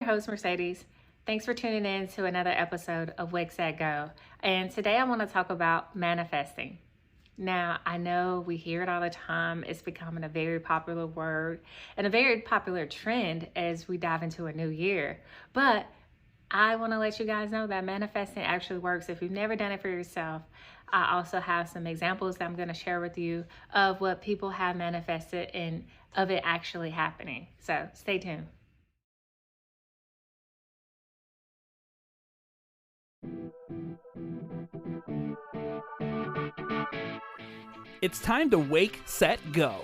Host Mercedes. Thanks for tuning in to another episode of wakesetGO. And today I want to talk about manifesting. Now, I know we hear it all the time. It's becoming a very popular word and a very popular trend as we dive into a new year. But I want to let you guys know that manifesting actually works. If you've never done it for yourself, I also have some examples that I'm going to share with you of what people have manifested and of it actually happening. So stay tuned. It's time to wake, set, go.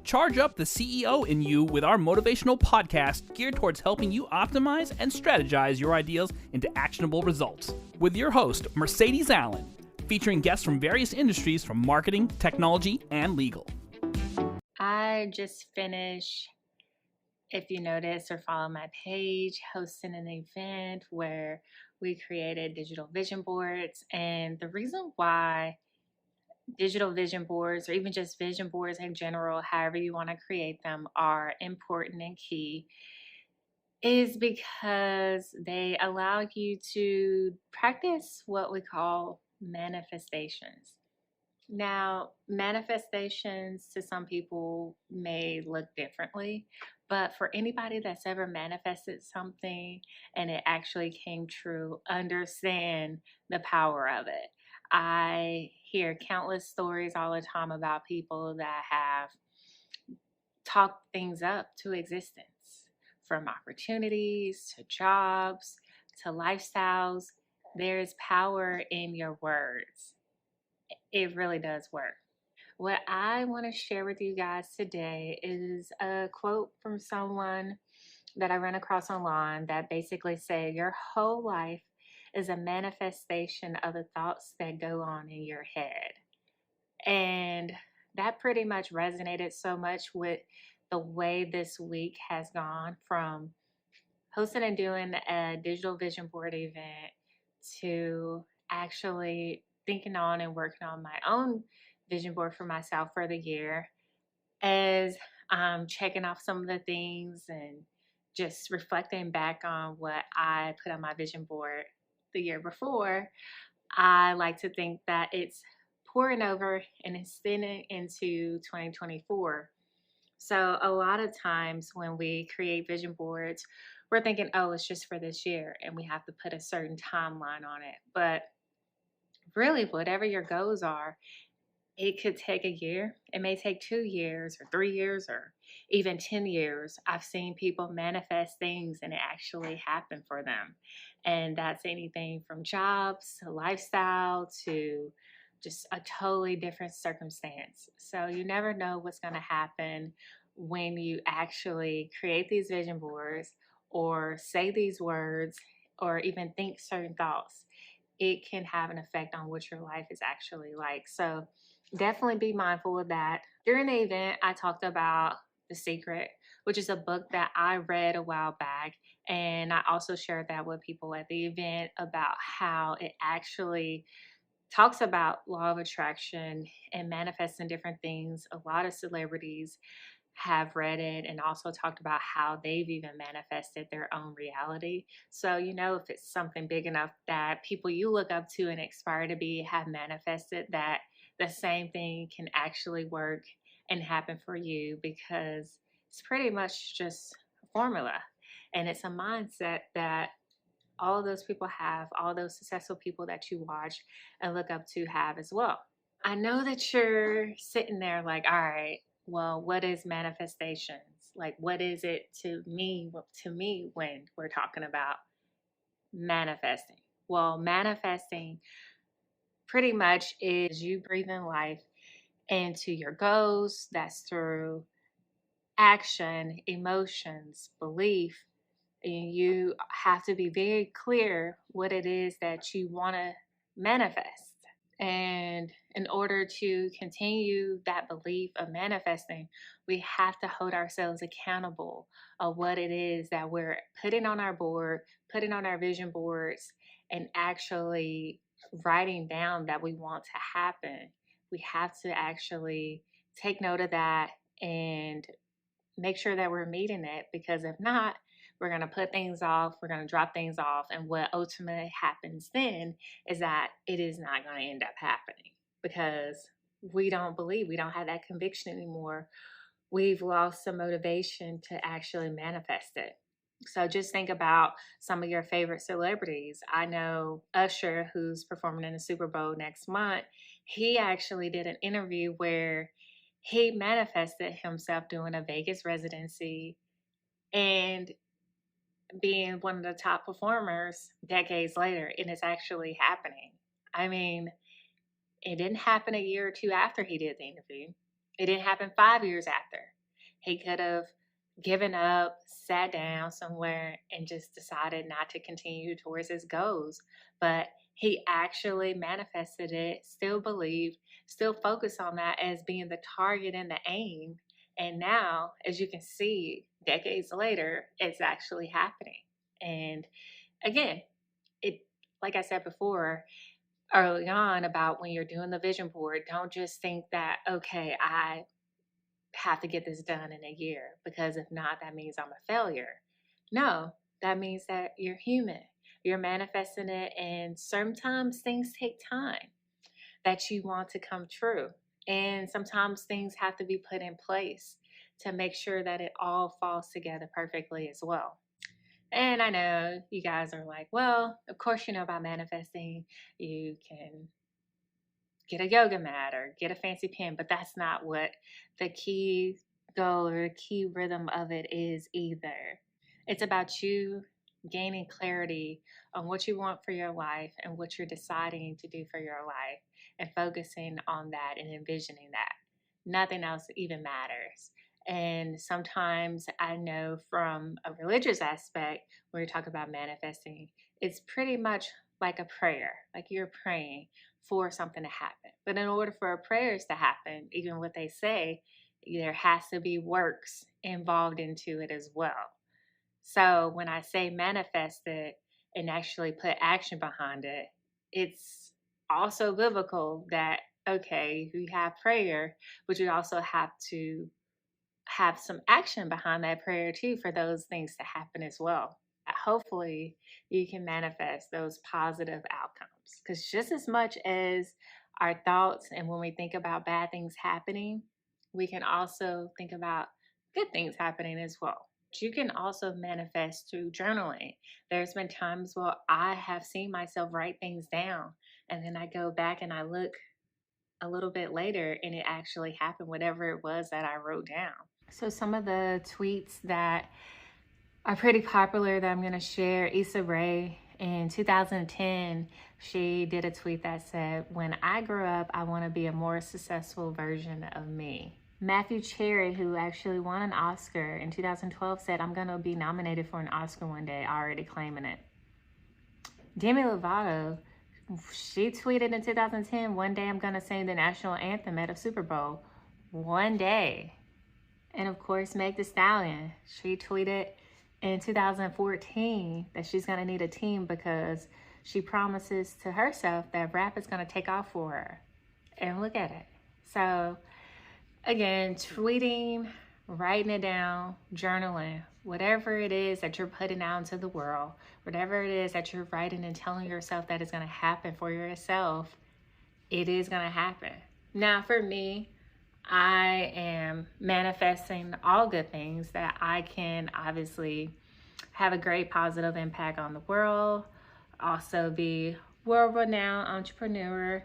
Charge up the CEO in you with our motivational podcast geared towards helping you optimize and strategize your ideas into actionable results. With your host, Mercedes Allen, featuring guests from various industries from marketing, technology, and legal. I just finished, if you notice or follow my page, hosting an event where we created digital vision boards. And the reason why digital vision boards, or even just vision boards in general, however you want to create them, are important and key, is because they allow you to practice what we call manifestations. Now, manifestations to some people may look differently, but for anybody that's ever manifested something and it actually came true, understand the power of it. I hear countless stories all the time about people that have talked things up to existence, from opportunities to jobs to lifestyles. There is power in your words. It really does work. What I want to share with you guys today is a quote from someone that I ran across online that basically said, your whole life is a manifestation of the thoughts that go on in your head. And that pretty much resonated so much with the way this week has gone, from hosting and doing a digital vision board event to actually thinking on and working on my own vision board for myself for the year, as I'm checking off some of the things and just reflecting back on what I put on my vision board the year before. I like to think that it's pouring over and extending into 2024. So a lot of times when we create vision boards, we're thinking, oh, it's just for this year, and we have to put a certain timeline on it. But really, whatever your goals are, it could take a year. It may take 2 years or 3 years or even 10 years. I've seen people manifest things and it actually happened for them. And that's anything from jobs to lifestyle to just a totally different circumstance. So you never know what's going to happen when you actually create these vision boards or say these words or even think certain thoughts. It can have an effect on what your life is actually like. So definitely be mindful of that. During the event, I talked about The Secret, which is a book that I read a while back. And I also shared that with people at the event about how it actually talks about law of attraction and manifesting different things. A lot of celebrities have read it and also talked about how they've even manifested their own reality. So, if it's something big enough that people you look up to and aspire to be have manifested, that the same thing can actually work and happen for you, because it's pretty much just a formula. And it's a mindset that all those people have, all those successful people that you watch and look up to have as well. I know that you're sitting there like, all right, well, what is manifestations? Like, what is it to me when we're talking about manifesting? Well, manifesting pretty much is you breathing life into your goals. That's through action, emotions, belief. And you have to be very clear what it is that you want to manifest. And in order to continue that belief of manifesting, we have to hold ourselves accountable of what it is that we're putting on our board, putting on our vision boards, and actually writing down that we want to happen. We have to actually take note of that and make sure that we're meeting it, because if not, We're going to put things off. We're going to drop things off. And what ultimately happens then is that it is not going to end up happening because we don't have that conviction anymore. We've lost some motivation to actually manifest it. So just think about some of your favorite celebrities. I know Usher, who's performing in the Super Bowl next month. He actually did an interview where he manifested himself doing a Vegas residency and being one of the top performers decades later, and it's actually happening. I mean, it didn't happen a year or two after he did the interview. It didn't happen 5 years after. He could have given up, sat down somewhere, and just decided not to continue towards his goals. But he actually manifested it, still believed, still focused on that as being the target and the aim. And now, as you can see, decades later, it's actually happening. And again, it, like I said before, early on about when you're doing the vision board, don't just think that, okay, I have to get this done in a year because if not, that means I'm a failure. No, that means that you're human. You're manifesting it, and sometimes things take time that you want to come true. And sometimes things have to be put in place to make sure that it all falls together perfectly as well. And I know you guys are like, well, of course you know about manifesting. You can get a yoga mat or get a fancy pen, but that's not what the key goal or the key rhythm of it is either. It's about you gaining clarity on what you want for your life and what you're deciding to do for your life and focusing on that and envisioning that. Nothing else even matters. And sometimes I know from a religious aspect, when we talk about manifesting, it's pretty much like a prayer, like you're praying for something to happen. But in order for prayers to happen, even what they say, there has to be works involved into it as well. So when I say manifest it and actually put action behind it, it's also biblical that, okay, you have prayer, but you also have to have some action behind that prayer too for those things to happen as well. Hopefully, you can manifest those positive outcomes because just as much as our thoughts and when we think about bad things happening, we can also think about good things happening as well. You can also manifest through journaling. There's been times where I have seen myself write things down and then I go back and I look a little bit later and it actually happened, whatever it was that I wrote down. So some of the tweets that are pretty popular that I'm going to share, Issa Rae in 2010, she did a tweet that said, "When I grow up, I want to be a more successful version of me." Matthew Cherry, who actually won an Oscar in 2012, said, "I'm going to be nominated for an Oscar one day, already claiming it." Demi Lovato, she tweeted in 2010, "One day I'm going to sing the national anthem at a Super Bowl." One day. And of course, Meg Thee Stallion, she tweeted in 2014 that she's going to need a team because she promises to herself that rap is going to take off for her. And look at it. So again, tweeting, writing it down, journaling, whatever it is that you're putting out into the world, whatever it is that you're writing and telling yourself that is going to happen for yourself, it is going to happen. Now, for me, I am manifesting all good things that I can obviously have a great positive impact on the world, also be world-renowned entrepreneur,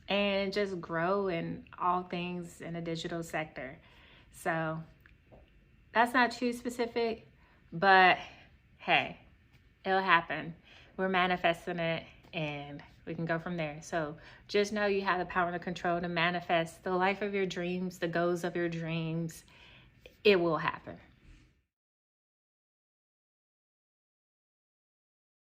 and just grow in all things in the digital sector. So that's not too specific, but hey, it'll happen. We're manifesting it and we can go from there. So just know you have the power and the control to manifest the life of your dreams, the goals of your dreams. It will happen.